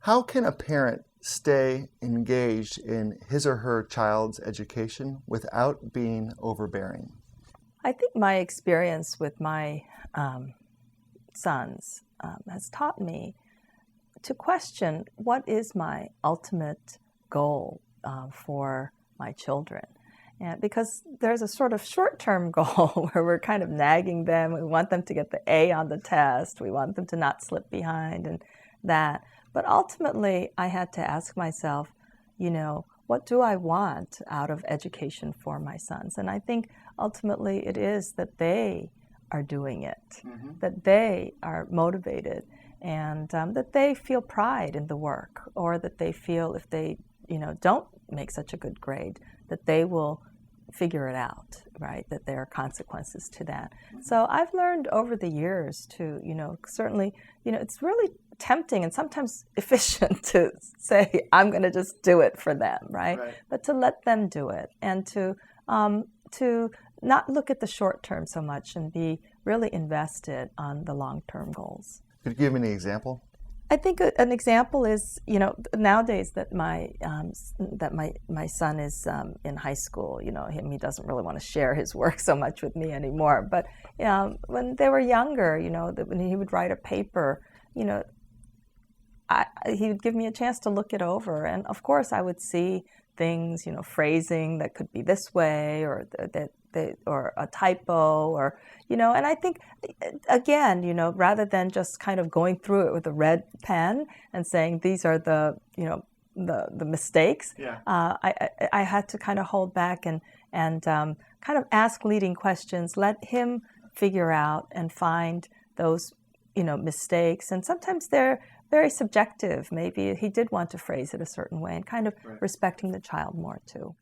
How can a parent stay engaged in his or her child's education without being overbearing? I think my experience with my sons has taught me to question what is my ultimate goal for my children. And because there's a sort of short-term goal where we're kind of nagging them. We want them to get the A on the test. We want them to not slip behind and that. But ultimately, I had to ask myself, what do I want out of education for my sons? And I think ultimately it is that they are doing it, that they are motivated, and that they feel pride in the work, or that they feel if they, don't make such a good grade, that they will figure it out, right? That there are consequences to that. So I've learned over the years to, certainly, it's really tempting and sometimes efficient to say, I'm going to just do it for them, right? But to let them do it, and to not look at the short term so much and be really invested on the long-term goals. Could you give me an example? I think an example is, nowadays that my son is in high school. He doesn't really want to share his work so much with me anymore. But when they were younger, when he would write a paper, he would give me a chance to look it over, and of course I would see things, phrasing that could be this way, or or a typo, or and I think again, rather than just kind of going through it with a red pen and saying these are the the mistakes, I had to kind of hold back and kind of ask leading questions, let him figure out and find those mistakes, and sometimes they're very subjective. Maybe he did want to phrase it a certain way, and kind of respecting the child more too.